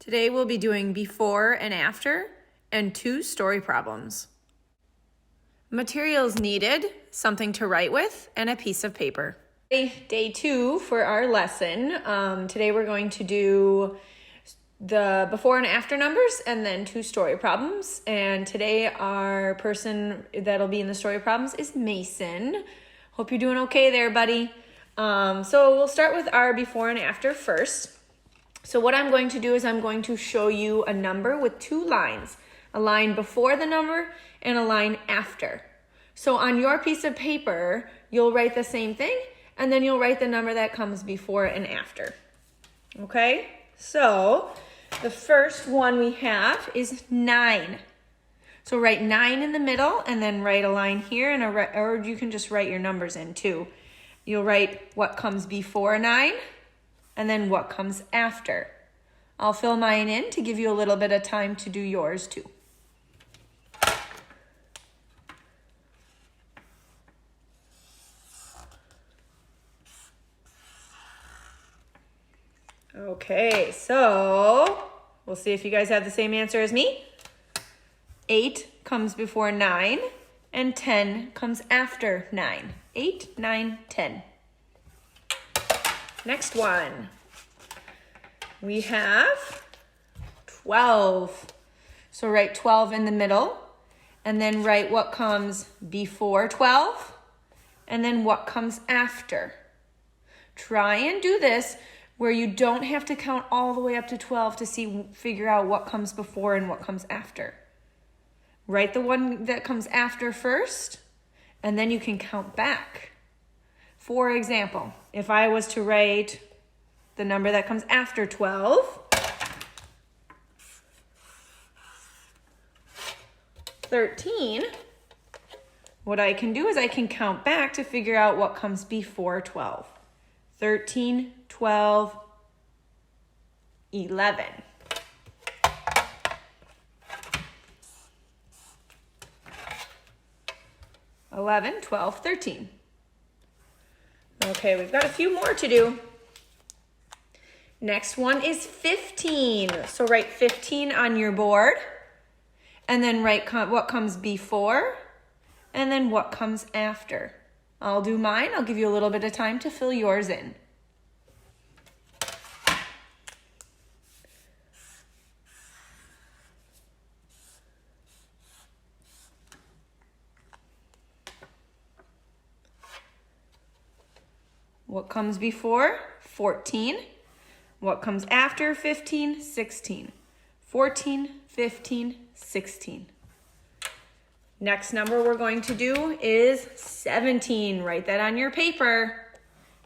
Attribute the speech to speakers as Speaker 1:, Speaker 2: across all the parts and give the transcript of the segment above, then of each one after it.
Speaker 1: Today we'll be doing before and after and 2 story problems. Materials needed, something to write with, and a piece of paper. Day 2 for our lesson. Today we're going to do the before and after numbers and then 2 story problems. And today our person that'll be in the story problems is Mason. Hope you're doing okay there, buddy. So we'll start with our before and after first. So what I'm going to do is I'm going to show you a number with 2 lines, a line before the number and a line after. So on your piece of paper, you'll write the same thing and then you'll write the number that comes before and after. Okay? So the first one we have is 9. So write 9 in the middle and then write a line here, and or you can just write your numbers in too. You'll write what comes before 9 and then what comes after. I'll fill mine in to give you a little bit of time to do yours too. Okay, so we'll see if you guys have the same answer as me. 8 comes before 9 and 10 comes after 9. 8, 9, 10. Next one, we have 12. So write 12 in the middle and then write what comes before 12 and then what comes after. Try and do this where you don't have to count all the way up to 12 to figure out what comes before and what comes after. Write the one that comes after first and then you can count back. For example, if I was to write the number that comes after 12, 13, what I can do is I can count back to figure out what comes before 12. 13, 12, 11. $11, 12, 13. Okay, we've got a few more to do. Next one is 15. So write 15 on your board and then write what comes before and then what comes after. I'll do mine. I'll give you a little bit of time to fill yours in. What comes before? 14. What comes after 15? 16. 14, 15, 16. Next number we're going to do is 17. Write that on your paper.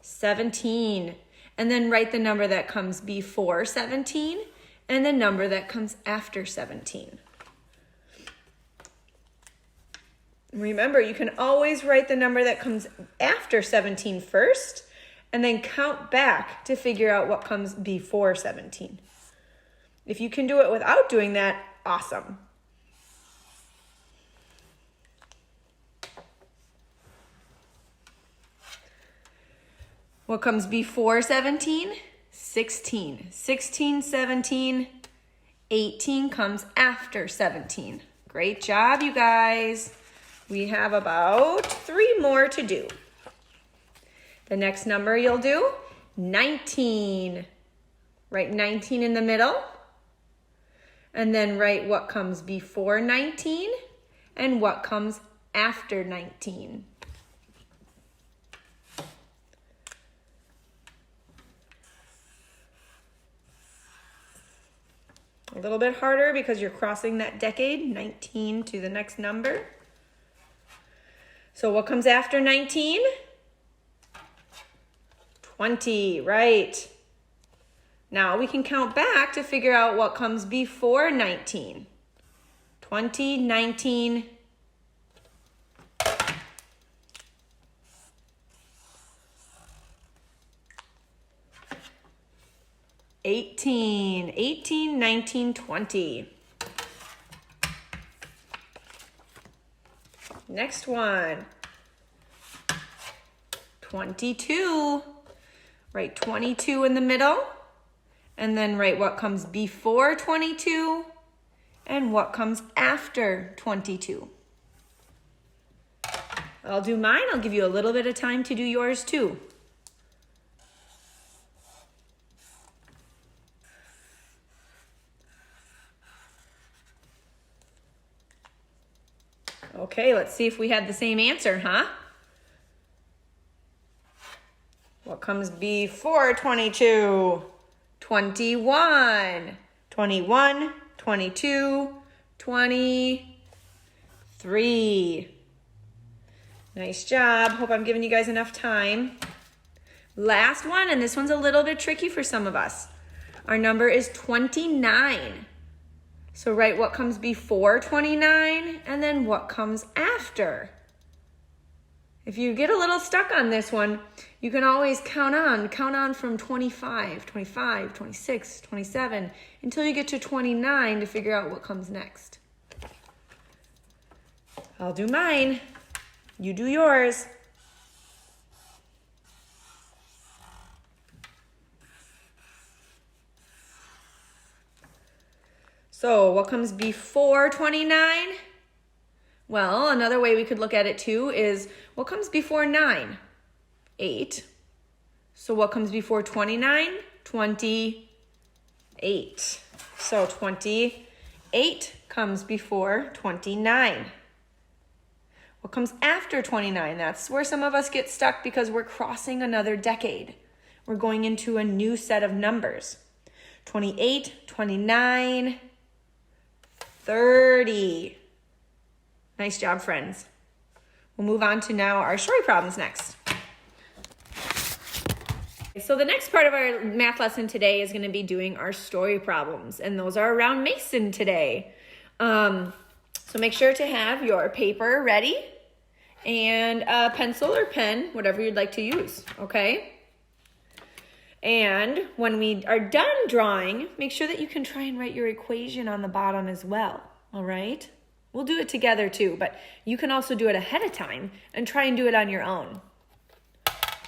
Speaker 1: 17. And then write the number that comes before 17 and the number that comes after 17. Remember, you can always write the number that comes after 17 first and then count back to figure out what comes before 17. If you can do it without doing that, awesome. What comes before 17? 16. 16, 17, 18 comes after 17. Great job, you guys. We have about 3 more to do. The next number you'll do, 19. Write 19 in the middle. And then write what comes before 19 and what comes after 19. A little bit harder because you're crossing that decade, 19 to the next number. So what comes after 19? 20, right. Now we can count back to figure out what comes before 19. 20, 19, 18, 18, 19, 20. Next one, 22. Write 22 in the middle and then write what comes before 22 and what comes after 22. I'll do mine. I'll give you a little bit of time to do yours too. Okay, let's see if we had the same answer, huh? What comes before 22? 21. 21, 22, 23. Nice job. Hope I'm giving you guys enough time. Last one, and this one's a little bit tricky for some of us. Our number is 29. So write what comes before 29 and then what comes after. If you get a little stuck on this one, you can always count on from 25, 25, 26, 27, until you get to 29 to figure out what comes next. I'll do mine. You do yours. So what comes before 29? Well, another way we could look at it too is what comes before 9? 8. So what comes before 29? 28. So 28 comes before 29. What comes after 29? That's where some of us get stuck because we're crossing another decade. We're going into a new set of numbers. 28, 29, 30. Nice job, friends. We'll move on to now our story problems next. So the next part of our math lesson today is going to be doing our story problems, and those are around Mason today. So make sure to have your paper ready and a pencil or pen, whatever you'd like to use, okay? And when we are done drawing, make sure that you can try and write your equation on the bottom as well, all right? We'll do it together too, but you can also do it ahead of time and try and do it on your own.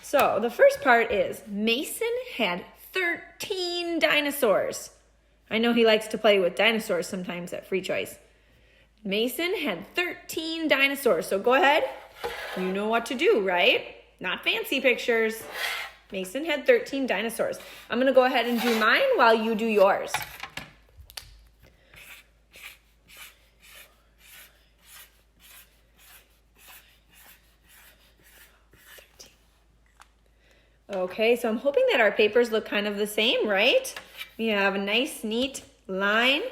Speaker 1: So the first part is Mason had 13 dinosaurs. I know he likes to play with dinosaurs sometimes at Free Choice. Mason had 13 dinosaurs, so go ahead. You know what to do, right? Not fancy pictures. Mason had 13 dinosaurs. I'm going to go ahead and do mine while you do yours. Okay, so I'm hoping that our papers look kind of the same, right? We have a nice, neat line,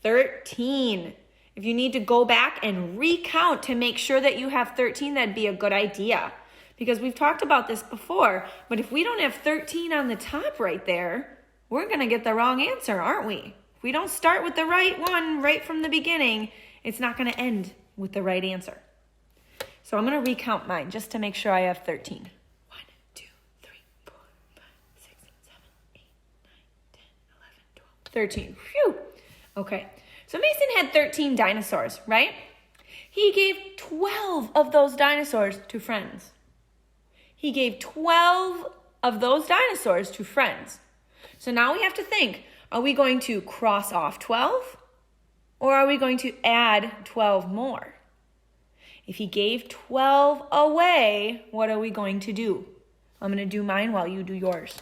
Speaker 1: 13. If you need to go back and recount to make sure that you have 13, that'd be a good idea. Because we've talked about this before, but if we don't have 13 on the top right there, we're going to get the wrong answer, aren't we? If we don't start with the right one right from the beginning, it's not going to end with the right answer. So I'm going to recount mine just to make sure I have 13. 1, 2, 3, 4, 5, 6, 7, 8, 9, 10, 11, 12, 13. Phew. Okay. So Mason had 13 dinosaurs, right? He gave 12 of those dinosaurs to friends. He gave 12 of those dinosaurs to friends. So now we have to think, are we going to cross off 12 or are we going to add 12 more? If he gave 12 away, what are we going to do? I'm going to do mine while you do yours.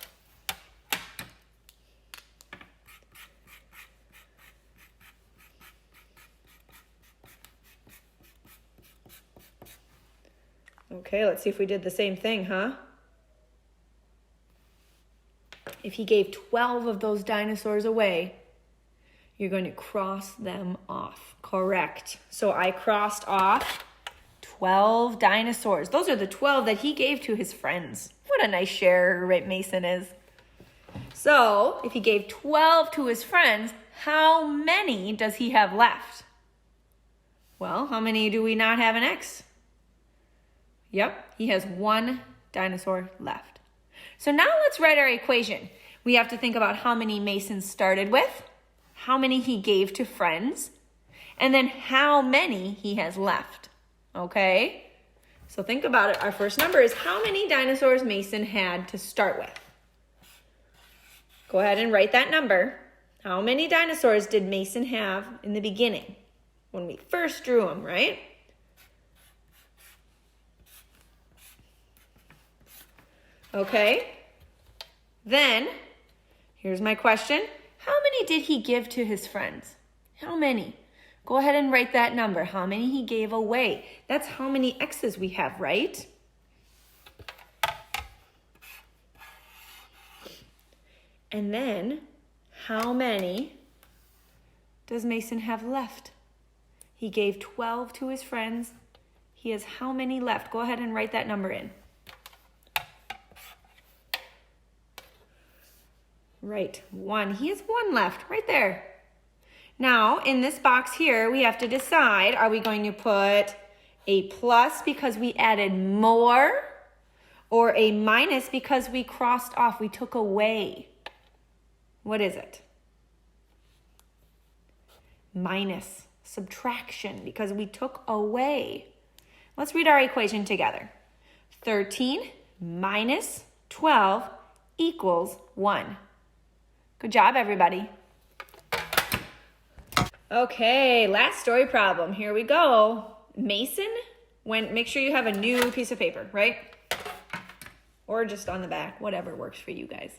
Speaker 1: Okay, let's see if we did the same thing, huh? If he gave 12 of those dinosaurs away, you're going to cross them off. Correct. So I crossed off 12 dinosaurs. Those are the 12 that he gave to his friends. What a nice sharer, right, Mason is. So if he gave 12 to his friends, how many does he have left? Well, how many do we not have an X? Yep, he has 1 dinosaur left. So now let's write our equation. We have to think about how many Mason started with, how many he gave to friends, and then how many he has left. Okay? So think about it. Our first number is how many dinosaurs Mason had to start with. Go ahead and write that number. How many dinosaurs did Mason have in the beginning when we first drew them, right? Okay. Then, here's my question. How many did he give to his friends? How many? Go ahead and write that number. How many he gave away. That's how many X's we have, right? And then, how many does Mason have left? He gave 12 to his friends. He has how many left? Go ahead and write that number in. Right, 1. He has 1 left, right there. Now, in this box here, we have to decide, are we going to put a plus because we added more, or a minus because we crossed off, we took away? What is it? Minus, subtraction, because we took away. Let's read our equation together. 13 minus 12 equals 1. Good job, everybody. Okay, last story problem. Here we go. Mason make sure you have a new piece of paper, right? Or just on the back, whatever works for you guys.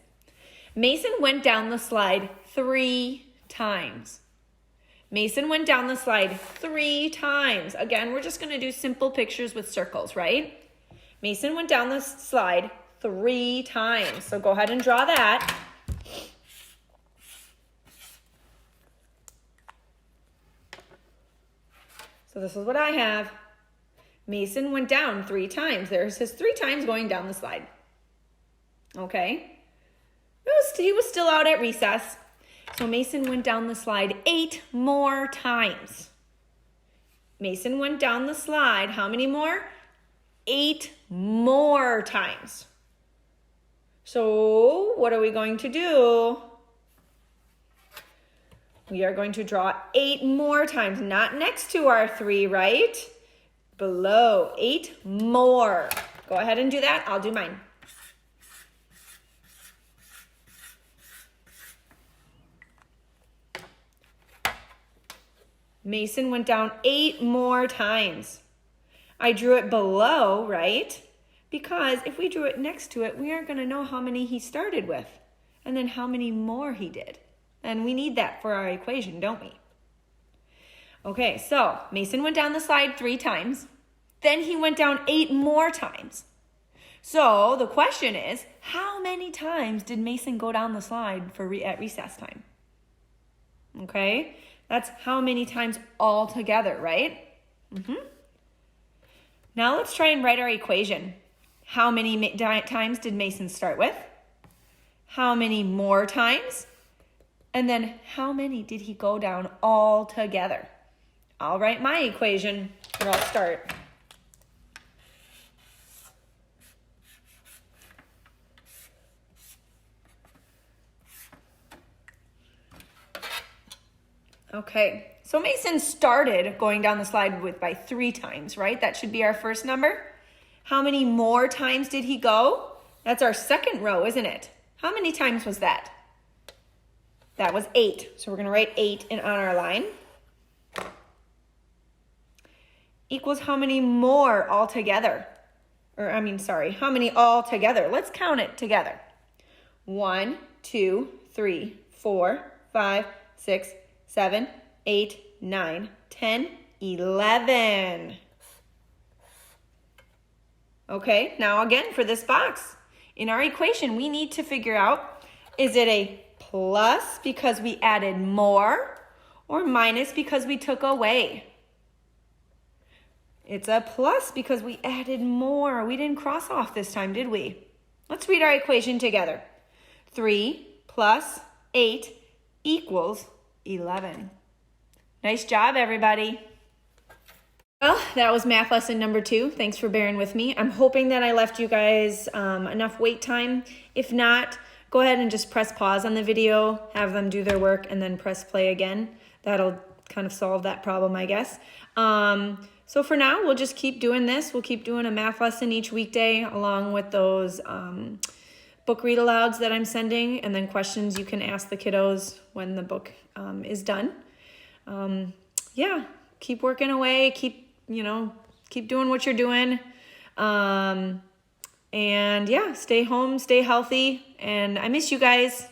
Speaker 1: Mason went down the slide 3 times. Mason went down the slide 3 times. Again, we're just going to do simple pictures with circles, right? Mason went down the slide 3 times. So go ahead and draw that. So this is what I have. Mason went down 3 times. There's his 3 times going down the slide. Okay. He was still out at recess. So Mason went down the slide 8 more times. Mason went down the slide, how many more? 8 more times. So what are we going to do? We are going to draw 8 more times, not next to our 3, right? Below, 8 more. Go ahead and do that. I'll do mine. Mason went down 8 more times. I drew it below, right? Because if we drew it next to it, we aren't going to know how many he started with and then how many more he did. And we need that for our equation, don't we? Okay, so Mason went down the slide 3 times. Then he went down 8 more times. So the question is, how many times did Mason go down the slide at recess time? Okay, that's how many times all together, right? Now let's try and write our equation. How many times did Mason start with? How many more times? And then how many did he go down all together? I'll write my equation and I'll start. Okay, so Mason started going down the slide by 3 times, right? That should be our first number. How many more times did he go? That's our second row, isn't it? How many times was that? That was 8. So we're going to write 8 on our line. Equals how many more all together? How many all together? Let's count it together. 1, 2, 3, 4, 5, 6, 7, 8, 9, 10, 11. Okay, now again for this box. In our equation, we need to figure out, is it a plus because we added more or minus because we took away? It's a plus because we added more. We didn't cross off this time, did we? Let's read our equation together. 3 plus 8 equals 11. Nice job, everybody. Well, that was math lesson number 2. Thanks for bearing with me. I'm hoping that I left you guys enough wait time. If not, go ahead and just press pause on the video, have them do their work, and then press play again. That'll kind of solve that problem, I guess. So for now, we'll just keep doing this. We'll keep doing a math lesson each weekday along with those book read alouds that I'm sending, and then questions you can ask the kiddos when the book is done. Yeah, keep working away, keep doing what you're doing. And yeah, stay home, stay healthy, and I miss you guys.